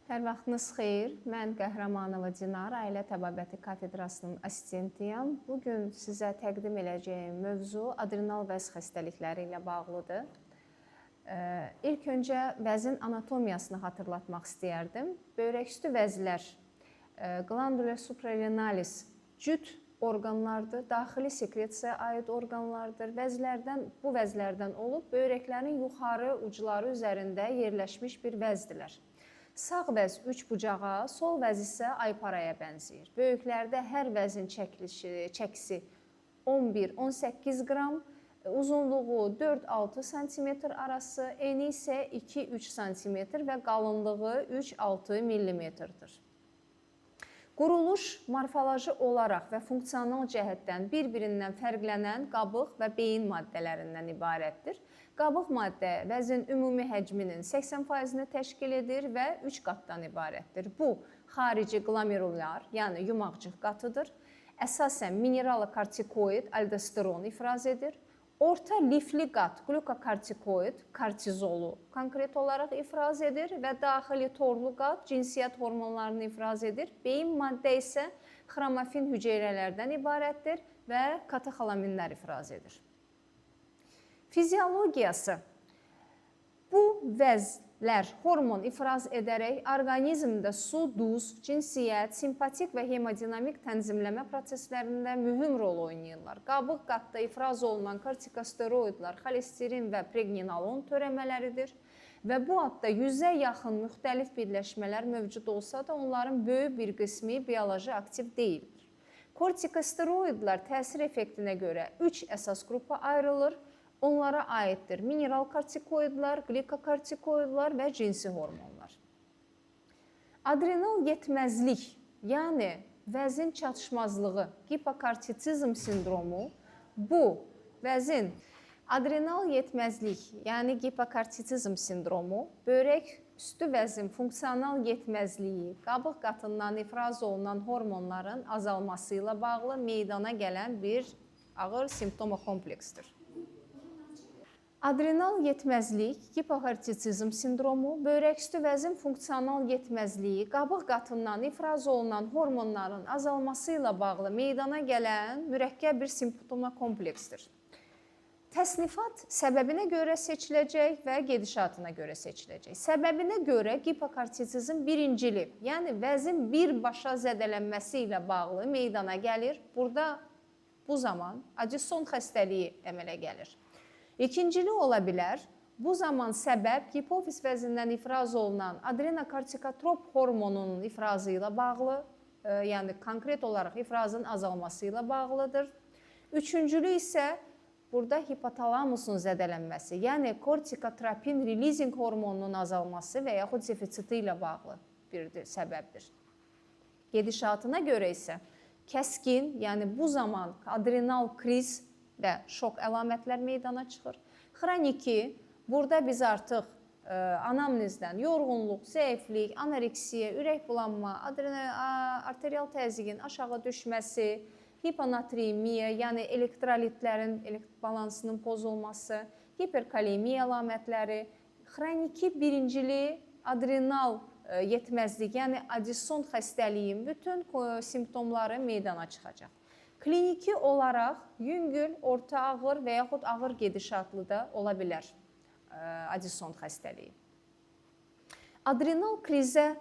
Hər vaxtınız xeyir. Mən Qəhrəmanova Dinar, Ailə Təbabəti kafedrasının assistentiyəm. Bugün sizə təqdim edəcəyim mövzu adrenal vəz xəstəlikləri ilə bağlıdır. İlk öncə vəzin anatomiyasını xatırlatmaq istəyərdim. Böyrəküstü vəzlər, glandular suprarenalis cüt orqanlardır, daxili sekresiyaya aid orqanlardır. Bu vəzlərdən olub, böyrəklərin yuxarı ucları üzərində yerləşmiş bir vəzdilər. Sağ vəz üç bucağa, sol vəz isə ayparaya bənzəyir. Böyüklərdə hər vəzin çəkisi 11-18 qram, uzunluğu 4-6 sm arası, eni isə 2-3 sm və qalınlığı 3-6 mm-dir. Quruluş morfoloji olaraq və funksional cəhətdən bir-birindən fərqlənən qabıq və beyin maddələrindən ibarətdir. Qabıq maddə vəzin ümumi həcminin 80%-ni təşkil edir və 3 qatdan ibarətdir. Bu, xarici glomerulyar, yəni yumaqcıq qatıdır. Əsasən mineralokortikoid, aldosteron ifraz edir. Orta lifli qat, glukokortikoid, kortizolu konkret olaraq ifraz edir və daxili torlu qat cinsiyyət hormonlarını ifraz edir. Beyin maddə isə xromafin hüceyrələrdən ibarətdir və katexolaminlər ifraz edir. Fiziologiyası. Bu vəzlər hormon ifraz edərək orqanizmdə su, duz, cinsiyyət, simpatik və hemodinamik tənzimləmə proseslərində mühüm rol oynayırlar. Qabıq qatda ifraz olunan kortikosteroidlər, xolesterin və pregnenolon törəmələridir və bu adda 100-ə yaxın müxtəlif birləşmələr mövcud olsa da onların böyük bir qismi bioloji aktiv deyildir. Kortikosteroidlər təsir effektinə görə 3 əsas qrupa ayrılır. Onlara aiddir mineral kortikoidlər, glikokortikoidlər və cinsi hormonlar. Adrenal yetməzlik, yəni vəzin çatışmazlığı, hipokortizm sindromu, bu vəzin adrenal yetməzlik, yəni hipokortizm sindromu, böyrək üstü vəzin funksional yetməzliyi, qabıq qatından ifraz olunan hormonların azalması ilə bağlı meydana gələn bir ağır simptoma kompleksdir. Adrenal yetməzlik, hipokortizm sindromu, böyrəküstü vəzin funksional yetməzliyi, qabıq qatından ifraz olunan hormonların azalması ilə bağlı meydana gələn mürəkkəb bir simptoma kompleksdir. Təsnifat səbəbinə görə seçiləcək və gedişatına görə seçiləcək. Səbəbinə görə hipokortizm birincili, yəni vəzin birbaşa zədələnməsi ilə bağlı meydana gəlir. Burada bu zaman Addison xəstəliyi əmələ gəlir. İkincili ola bilər, bu zaman səbəb hipofiz vəzindən ifraz olunan adrenokortikotrop hormonunun ifrazı ilə bağlı, yəni konkret olaraq ifrazın azalması ilə bağlıdır. Üçüncülü isə burada hipotalamusun zədələnməsi, yəni kortikotropin releasing hormonunun azalması və yaxud defisiti ilə bağlı bir səbəbdir. Gedişatına görə isə kəskin, yəni bu zaman adrenal kriz və şok əlamətlər meydana çıxır. Xroniki, burada biz artıq anamnezdən yorğunluq, zəiflik, anoreksiya, ürək bulanma, arterial təzyiqin aşağı düşməsi, hiponatremiya, yəni elektrolitlərin balansının pozulması, hiperkalemiya əlamətləri, xroniki birincili adrenal yetməzlik, yəni Addison xəstəliyin bütün simptomları meydana çıxacaq. Kliniki olaraq yüngül, orta ağır və yaxud ağır gedişatlı da ola bilər Addison xəstəliyi. Adrenal krizə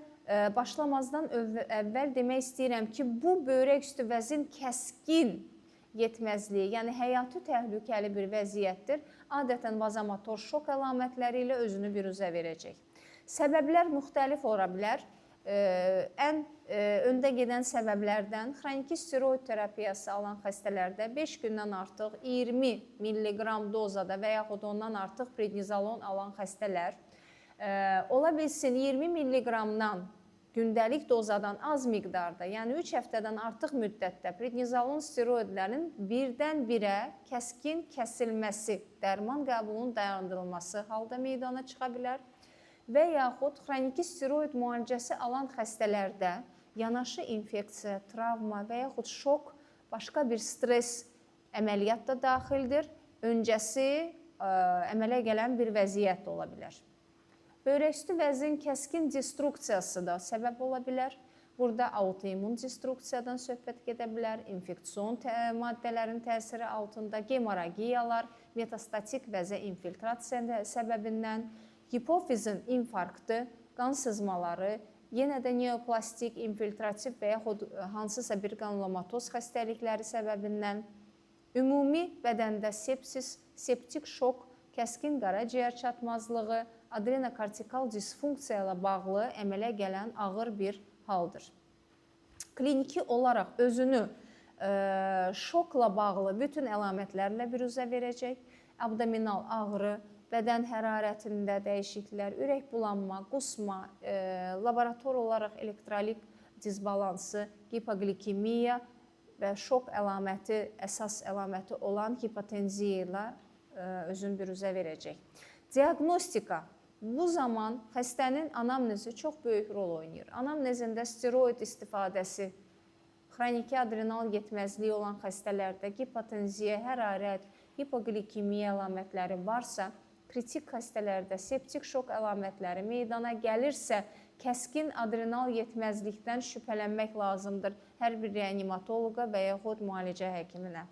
başlamazdan əvvəl demək istəyirəm ki, bu böyrək üstü vəzin kəskin yetməzliyi, yəni həyati təhlükəli bir vəziyyətdir. Adətən vazomotor şok əlamətləri ilə özünü biruzə verəcək. Səbəblər müxtəlif ola bilər. Ən öndə gedən səbəblərdən xroniki steroid terapiyası alan xəstələrdə 5 gündən artıq 20 mg dozada və yaxud ondan artıq prednizolon alan xəstələr ola bilsin 20 mg-dan gündəlik dozadan az miqdarda, yəni 3 həftədən artıq müddətdə prednizolon steroidlərin birdən-birə kəskin kəsilməsi, dərman qəbulunun dayandırılması halda meydana çıxa bilər. Və yaxud xroniki steroid müalicəsi alan xəstələrdə yanaşı infeksiya, travma və yaxud şok, başqa bir stres əməliyyat da daxildir. Öncəsi əmələ gələn bir vəziyyət ola bilər. Böyrəküstü vəzin kəskin destruksiyası da səbəb ola bilər. Burada autoimmun destruksiyadan söhbət gedə bilər, infeksion maddələrin təsiri altında gemoragiyalar, metastatik vəzə infiltrasiya səbəbindən, hipofizin infarktı, qan sızmaları, yenə də neoplastik, infiltrativ və yaxud hansısa bir qanulomatoz xəstəlikləri səbəbindən, ümumi bədəndə sepsis, septik şok, kəskin qaraciyər çatmazlığı, adrenokortikal disfunksiya ilə bağlı əmələ gələn ağır bir haldır. Kliniki olaraq özünü şokla bağlı bütün əlamətlərlə büruzə verəcək. Abdominal ağrı, bədən hərarətində dəyişikliklər, ürək bulanma, qusma, laborator olaraq elektrolit disbalansı, hipoglikemiya və şok əlaməti, əsas əlaməti olan hipotenziya ilə özünü büruzə verəcək. Diaqnostika. Bu zaman xəstənin anamnezi çox böyük rol oynayır. Anamnezində steroid istifadəsi, xroniki adrenal yetməzliyi olan xəstələrdə hipotenziya, hərarət, hipoglikemiya əlamətləri varsa, kritik xəstələrdə septik şok əlamətləri meydana gəlirsə, kəskin adrenal yetməzlikdən şübhələnmək lazımdır hər bir reanimatoloqa və yaxud müalicə həkiminə.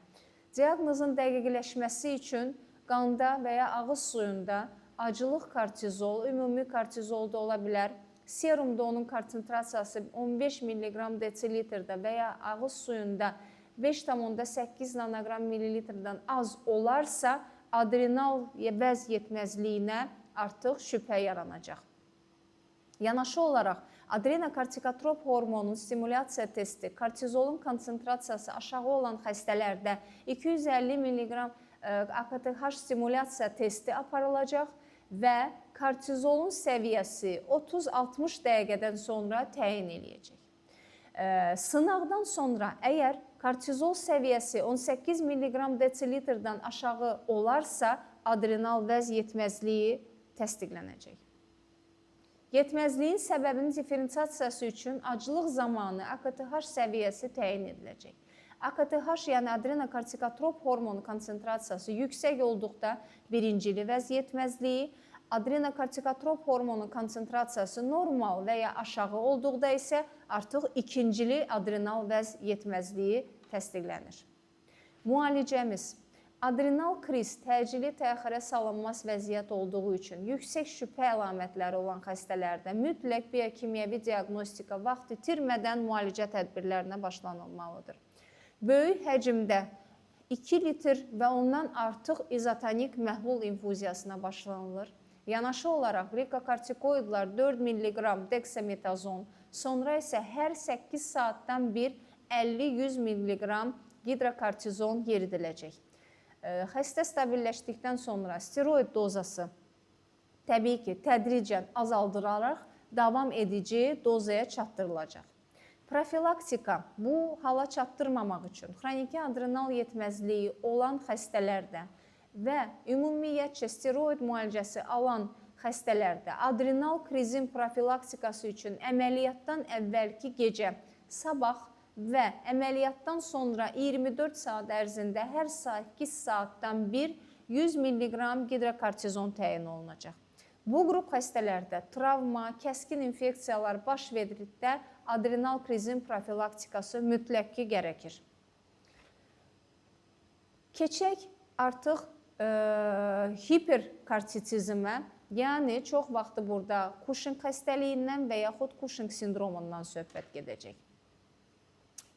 Diaqnozun dəqiqləşməsi üçün qanda və ya ağız suyunda acılıq kortizol, ümumi kortizol da ola bilər, serumda onun konsentrasiyası 15 mg desilitrdə və ya ağız suyunda 5,8 nanogram millilitrdən az olarsa, adrenal vəz yetməzliyinə artıq şübhə yaranacaq. Yanaşı olaraq, adrenokortikotrop hormonun stimulyasiya testi, kortizolun konsentrasiyası aşağı olan xəstələrdə 250 mg AKTH stimulyasiya testi aparılacaq və kortizolun səviyyəsi 30-60 dəqiqədən sonra təyin eləyəcək. Sınaqdan sonra əgər kortizol səviyyəsi 18 mg desilitrdən aşağı olarsa, adrenal vəz yetməzliyi təsdiqlənəcək. Yetməzliyin səbəbinin diferensiasiyası üçün acılıq zamanı AKTH səviyyəsi təyin ediləcək. AKTH, yəni adrenokortikotrop hormonu konsentrasiyası yüksək olduqda birincili vəz yetməzliyi, adrenokortikotrop hormonu konsentrasiyası normal və ya aşağı olduqda isə artıq ikincili adrenal vəz yetməzliyi təsdiqlənir. Müalicəmiz. Adrenal kriz təcili təxirə salınmaz vəziyyət olduğu üçün yüksək şübhə əlamətləri olan xəstələrdə mütləq biokimyəvi diaqnostika vaxt itirmədən müalicə tədbirlərinə başlanılmalıdır. Böyük həcmdə 2 litr və ondan artıq izotonik məhlul infuziyasına başlanılır. Yanaşı olaraq glikokortikoidlar 4 mg deksametazon, sonra isə hər 8 saatdan bir 50-100 mg hidrokortizon yeridiləcək. Xəstə stabilləşdikdən sonra steroid dozası təbii ki, tədricən azaldıraraq davam edici dozaya çatdırılacaq. Profilaktika bu hala çatdırmamaq üçün xroniki adrenal yetməzliyi olan xəstələrdə və ümumiyyətcə steroid müalicəsi alan xəstələrdə adrenal krizin profilaktikası üçün əməliyyatdan əvvəlki gecə, sabah və əməliyyatdan sonra 24 saat ərzində hər 8 saatdan bir 100 mg hidrokortizon təyin olunacaq. Bu qrup xəstələrdə travma, kəskin infeksiyalar baş verdikdə adrenal krizin profilaktikası mütləq ki gərəkir. Keçək artıq hiperkortitizmə, yəni çox vaxtı burada Cushing xəstəliyindən və yaxud Cushing sindromundan söhbət gedəcək.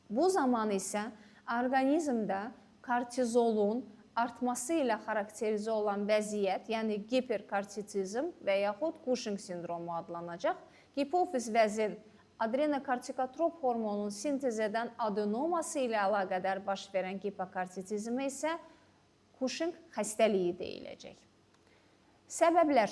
Bu zaman isə orqanizmdə kortizolun artması ilə xarakterizə olan vəziyyət, yəni hiperkortitizm və yaxud Cushing sindromu adlanacaq. Hipofiz vəzin adrenokortikotrop hormonun sintez edən adenoması ilə əlaqədar baş verən hipokortitizmə isə Cushing xəstəliyi deyiləcək. Səbəblər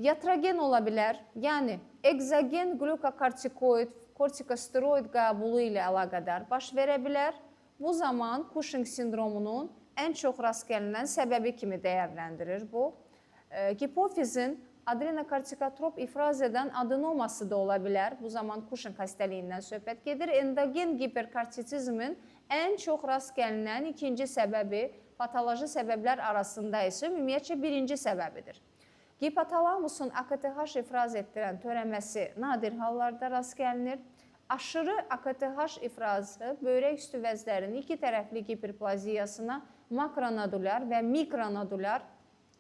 iatrogen ola bilər, yəni ekzogen glukokortikoid, kortikosteroid qəbulu ilə əlaqədar baş verə bilər. Bu zaman Cushing sindromunun ən çox rast gəlinən səbəbi kimi dəyərləndirir bu. Hipofizin adrenokortikotrop ifraz edən adenoması da ola bilər. Bu zaman Cushing xəstəliyindən söhbət gedir. Endogen hiperkortitizmin ən çox rast gəlinən ikinci səbəbi patoloji səbəblər arasında isə ümumiyyətcə birinci səbəbidir. Hipotalamusun AKTH ifraz etdirən törəməsi nadir hallarda rast gəlinir. Aşırı AKTH ifrazı böyrək üstü vəzlərinin iki tərəfli hiperplaziyasına makronodulyar və mikronodulyar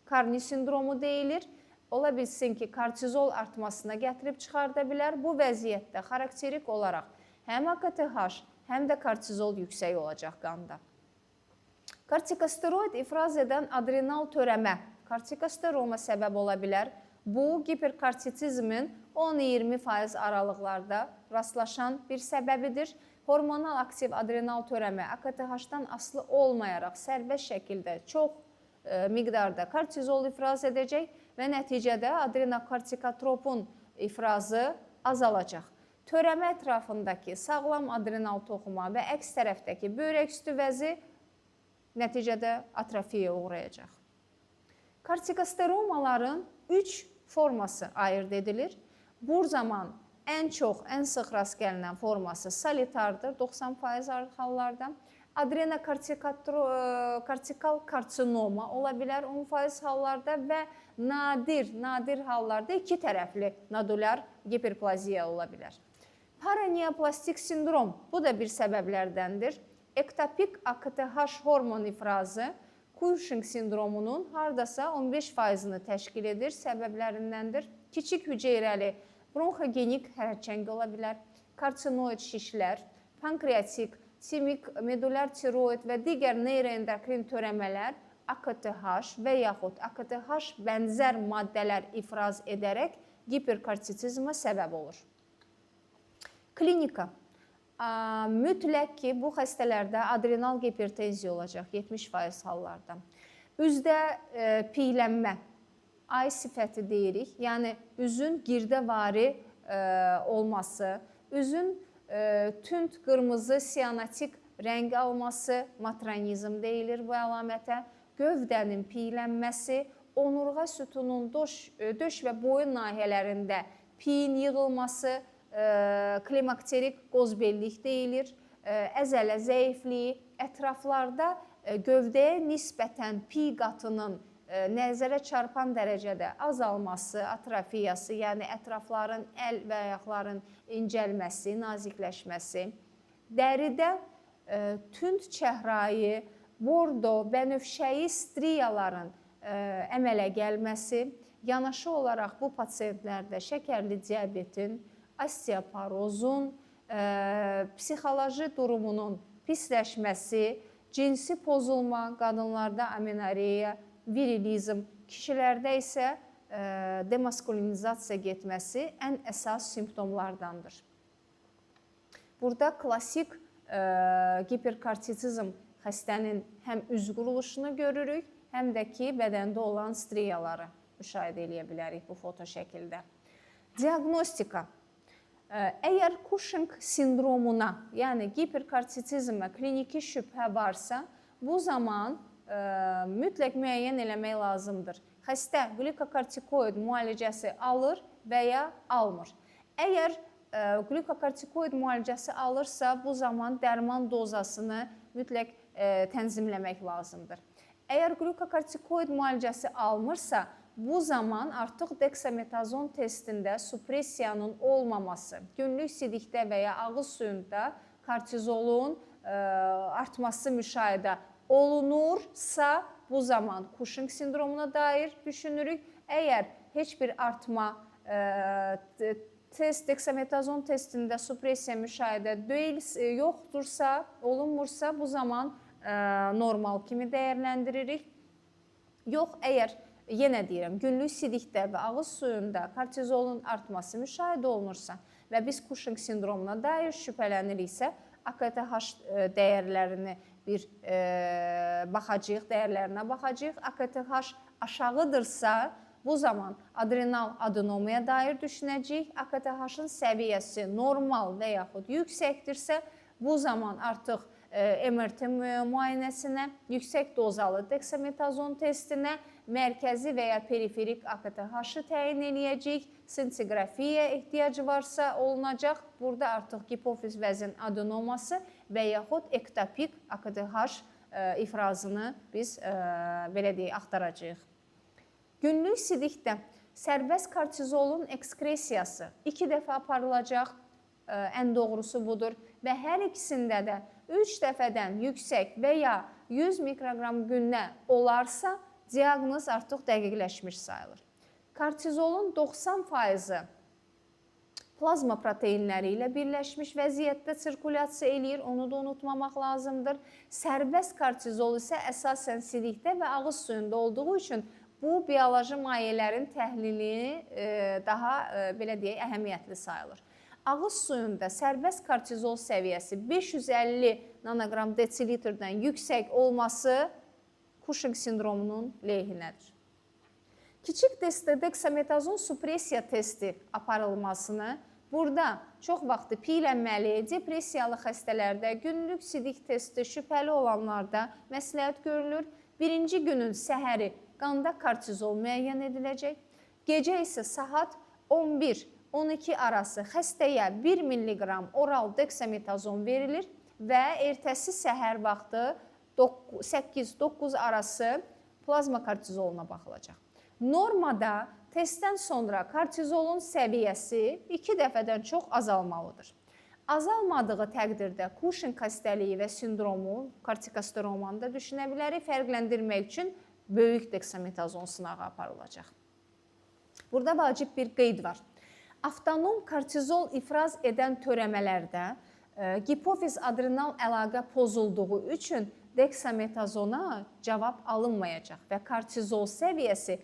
Karni sindromu deyilir. Ola bilsin ki, kortizol artmasına gətirib çıxarda bilər. Bu vəziyyətdə xarakterik olaraq həm AKTH, həm də kortizol yüksək olacaq qanda. Kortikosteroid ifraz edən adrenal törəmə kortikosteroma səbəb ola bilər. Bu, hiperkortitizmin 10-20% aralıqlarda rastlaşan bir səbəbidir. Hormonal aktiv adrenal törəmə AKTH-dan asılı olmayaraq sərbəst şəkildə çox miqdarda kortizol ifraz edəcək və nəticədə adrenokortikotropun ifrazı azalacaq. Törəmə ətrafındakı sağlam adrenal toxuma və əks tərəfdəki böyrək üstü vəzi nəticədə atrofiyaya uğrayacaq. Kortikosteromaların 3 forması ayırd edilir. Bu zaman ən çox, ən sıx rast gəlinən forması solitardır, 90% hallarda. Adrenokortikal karsinoma ola bilər 10% hallarda və nadir hallarda iki tərəfli nodulyar hiperplaziya ola bilər. Paraneoplastik sindrom, bu da bir səbəblərdəndir. Ektopik AKTH hormon ifrazı Cushing sindromunun hardasa 15%-ni təşkil edir, səbəblərindəndir. Kiçik hüceyrəli bronxogenik hərəkəng ola bilər, karsinoid şişlər, pankreatik, timik, medulyar tiroid və digər neyroendokrin törəmələr AKTH və yaxud AKTH bənzər maddələr ifraz edərək hiperkortitizmə səbəb olur. Klinika. Mütləq ki, bu xəstələrdə adrenal hipertenziya olacaq 70% hallarda. Üzdə piylənmə, ay sifəti deyirik, yəni üzün girdəvari olması, üzün tünd qırmızı sianatik rəng alması, matronizm deyilir bu əlamətə, gövdənin piylənməsi, onurğa sütunun döş və boyun nahiyələrində piyin yığılması, klimakterik qozbellik deyilir, əzələ zəifliyi, ətraflarda gövdəyə nisbətən piy qatının nəzərə çarpan dərəcədə azalması, atrofiyası, yəni ətrafların, əl və ayaqların incəlməsi, nazikləşməsi, dəridə tünd çəhrayı, bordo, bənövşəyi striyaların əmələ gəlməsi, yanaşı olaraq bu pasientlərdə şəkərli diabetin, osteoporozun, psixoloji durumunun pisləşməsi, cinsi pozulma, qadınlarda amenorreya, virilizm, kişilərdə isə demaskulinizasiya getməsi ən əsas simptomlardandır. Burada klassik hiperkortitizm xəstənin həm üz quruluşunu görürük, həm də ki, bədəndə olan striyaları müşahidə edə bilərik bu foto şəkildə. Diaqnostika. Əgər Cushing sindromuna, yəni hiperkortitizmə kliniki şübhə varsa, bu zaman mütləq müəyyən eləmək lazımdır. Xəstə glikokortikoid müalicəsi alır və ya almır. Əgər glikokortikoid müalicəsi alırsa, bu zaman dərman dozasını mütləq tənzimləmək lazımdır. Əgər glikokortikoid müalicəsi almırsa, bu zaman artıq deksametazon testində supressiyanın olmaması, günlük sidikdə və ya ağız suyunda kortizolun artması müşahidə olunursa, bu zaman Cushing sindromuna dair düşünürük. Əgər heç bir artma deksametazon testində supressiya müşahidə yoxdursa, olunmursa, bu zaman normal kimi dəyərləndiririk. Yox, əgər yenə deyirəm, günlük sidikdə və ağız suyunda kortizolun artması müşahidə olunursa və biz Cushing sindromuna dair şübhələniriksə, AKTH dəyərlərinə baxacağıq. AKTH aşağıdırsa, bu zaman adrenal adenomaya dair düşünəcəyik. AKTH-ın səviyyəsi normal və yaxud yüksəkdirsə, bu zaman artıq MRT müayinəsinə, yüksək dozalı deksametazon testinə, mərkəzi və ya periferik AKTH-ı təyin eləyəcəyik. Sintiqrafiya ehtiyacı varsa olunacaq. Burada artıq hipofiz vəzin adenoması və yaxud ektopik AKTH ifrazını biz belə deyək, axtaracağıq. Günlük sidikdə sərbəst kortizolun ekskresiyası 2 dəfə aparılacaq, ən doğrusu budur və hər ikisində də 3 dəfədən yüksək və ya 100 mikroqram günə olarsa, diaqnoz artıq dəqiqləşmiş sayılır. Kortizolun 90%-i plazma proteinləri ilə birləşmiş vəziyyətdə sirkulyasiya eləyir, onu da unutmamaq lazımdır. Sərbəst kortizol isə əsasən sidikdə və ağız suyunda olduğu üçün bu bioloji mayelərin təhlili daha belə deyək, əhəmiyyətli sayılır. Ağız suyunda sərbəst kortizol səviyyəsi 550 nanoqram desilitrdən yüksək olması Cushing sindromunun leyhinədir. Kiçik testdə deksametazon supressiya testi aparılmasını, burada çox vaxtı piylənməli, depressiyalı xəstələrdə, günlük sidik testi şübhəli olanlarda məsləhət görülür. Birinci günün səhəri qanda kortizol müəyyən ediləcək. Gecə isə saat 11-12 arası xəstəyə 1 mg oral deksametazon verilir və ertəsi səhər vaxtı 8-9 arası plazma kortizoluna baxılacaq. Normada testdən sonra kortizolun səviyyəsi 2 dəfədən çox azalmalıdır. Azalmadığı təqdirdə Cushing xəstəliyi və sindromu, kortikosteromanı da düşünə bilərik, fərqləndirmək üçün böyük deksametazon sınağı aparılacaq. Burada vacib bir qeyd var. Avtonom kortizol ifraz edən törəmələrdə hipofiz adrenal əlaqə pozulduğu üçün deksametazona cavab alınmayacaq və kortizol səviyyəsi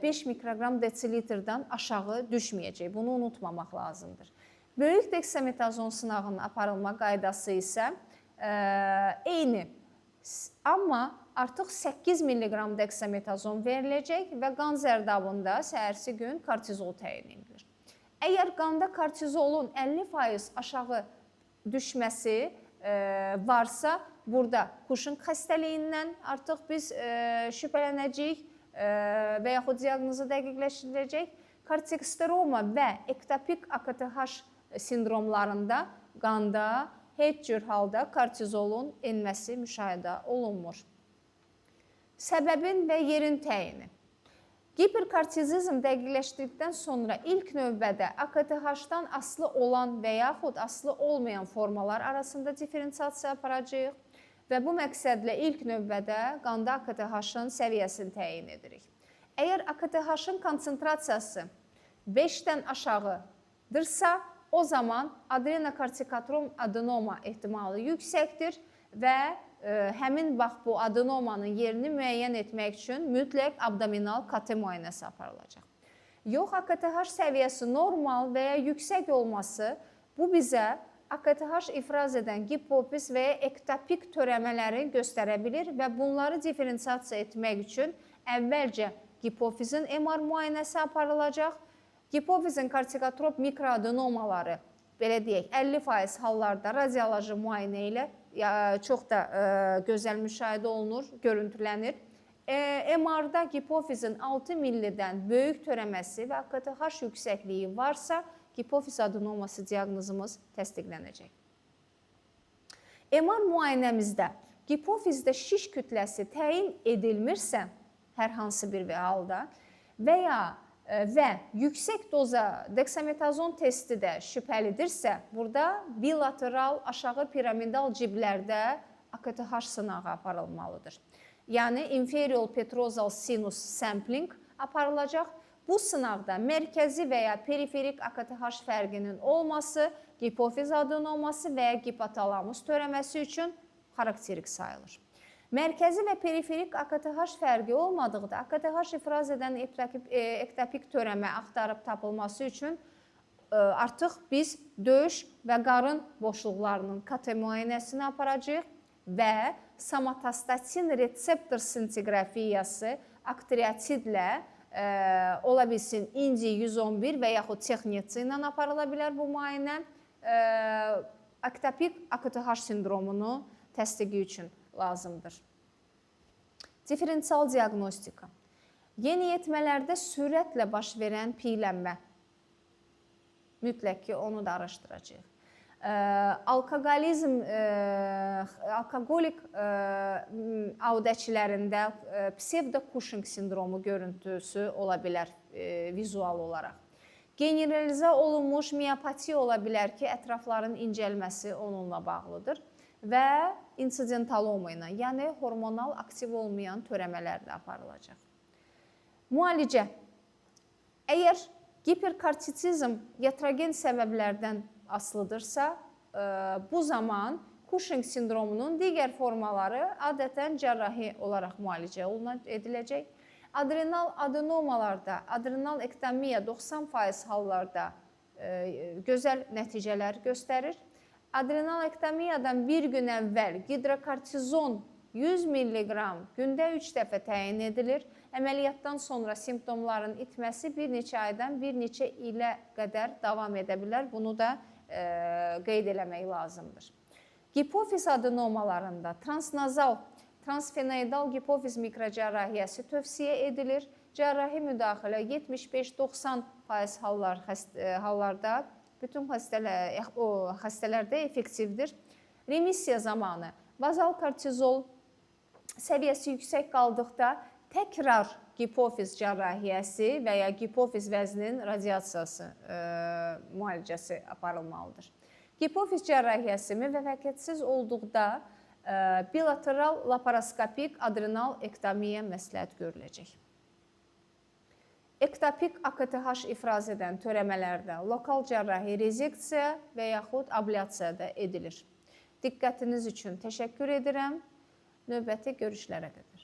5 mikroqram desilitrdən aşağı düşməyəcək. Bunu unutmamaq lazımdır. Böyük deksametazon sınağının aparılma qaydası isə eyni, amma artıq 8 mg deksametazon veriləcək və qan zərdabında səhərsi gün kortizol təyin edilir. Əgər qanda kortizolun 50% aşağı düşməsi varsa, burada Cushing xəstəliyindən artıq biz şübhələnəcəyik və yaxud diaqnozu dəqiqləşdiriləcək. Kortikosteroma və ektopik AKTH sindromlarında qanda heç cür halda kortizolun enməsi müşahidə olunmur. Səbəbin və yerin təyini. Hiperkortizizm dəqiqləşdirdikdən sonra ilk növbədə AKTH-dan asılı olan və yaxud asılı olmayan formalar arasında diferensiasiya aparacağıq və bu məqsədlə ilk növbədə qanda AKTH-ın səviyyəsini təyin edirik. Əgər AKTH-ın konsentrasiyası 5-dən aşağıdırsa, o zaman adrenokortikotrom adenoma ehtimalı yüksəkdir və həmin vaxt bu adenomanın yerini müəyyən etmək üçün mütləq abdominal KT müayinəsi aparılacaq. Yox, AKTH səviyyəsi normal və ya yüksək olması bu bizə AKTH ifraz edən hipofiz və ya ektopik törəmələri göstərə bilir və bunları diferensiasiya etmək üçün əvvəlcə hipofizin MR müayinəsi aparılacaq. Hipofizin kortikotrop mikroadenomaları, belə deyək, 50% hallarda radioloji müayinə ilə çox da gözəl müşahidə olunur, görüntülənir. MR-da hipofizin 6 millidən böyük törəməsi və AKTH yüksəkliyi varsa, hipofiz adenoması diaqnozumuz təsdiqlənəcək. MR müayinəmizdə hipofizdə şiş kütləsi təyin edilmirsə, hər hansı bir halda və yüksək doza deksametazon testi də şübhəlidirsə, burada bilateral aşağı piramidal ciblərdə AKTH sınağı aparılmalıdır. Yəni, inferior petrosal sinus sampling aparılacaq. Bu sınaqda mərkəzi və ya periferik AKTH fərqinin olması, hipofiz adenoması və ya hipotalamus törəməsi üçün xarakterik sayılır. Mərkəzi və periferik AKTH fərqi olmadıqda, AKTH ifraz edən ektopik törəmə axtarıb tapılması üçün artıq biz döş və qarın boşluqlarının KT müayinəsini aparacağıq və somatostatin reseptor sintiqrafiyası aktriatidlə ola bilsin indi 111 və yaxud texniyatı ilə aparıla bilər bu müayinə ektopik AKTH sindromunu təsdiqi üçün lazımdır. Diferensial diaqnostika. Yeniyetmələrdə sürətlə baş verən piylənmə. Mütləq ki, onu da araşdıracağıq. alkoqolik audəçilərində psevdo-Cushing sindromu görüntüsü ola bilər vizual olaraq. Generalizə olunmuş miopatiya ola bilər ki, ətrafların incəlməsi onunla bağlıdır və insidentaloma ilə, yəni hormonal aktiv olmayan törəmələr də aparılacaq. Müalicə. Əgər hiperkortizm iatrogen səbəblərdən asılıdırsa, bu zaman Cushing sindromunun digər formaları adətən cərrahi olaraq müalicə ediləcək. Adrenal adenomalarda, adrenal ektomiya 90% hallarda gözəl nəticələr göstərir. Adrenal ektomiyadan bir gün əvvəl hidrokortizon 100 mg gündə 3 dəfə təyin edilir. Əməliyyatdan sonra simptomların itməsi bir neçə aydan bir neçə ilə qədər davam edə bilər. Bunu da qeyd eləmək lazımdır. Hipofiz adenomalarında transnazal, transfenoidal hipofiz mikrocərrahiyyəsi tövsiyə edilir. Cərrahi müdaxilə 75-90% hallarda bütün xəstələrdə effektivdir. Remissiya zamanı bazal kortizol səviyyəsi yüksək qaldıqda təkrar hipofiz cərrahiyyəsi və ya hipofiz vəznin radiasiyası müalicəsi aparılmalıdır. Hipofiz cərrahiyyəsi müvəffəqiyyətsiz olduqda bilateral laparoskopik adrenal ektomiya məsləhət görüləcək. Ektopik AKTH ifraz edən törəmələrdə lokal cərrahi rezeksiya və yaxud ablyasiya da edilir. Diqqətiniz üçün təşəkkür edirəm. Növbəti görüşlərə qədər.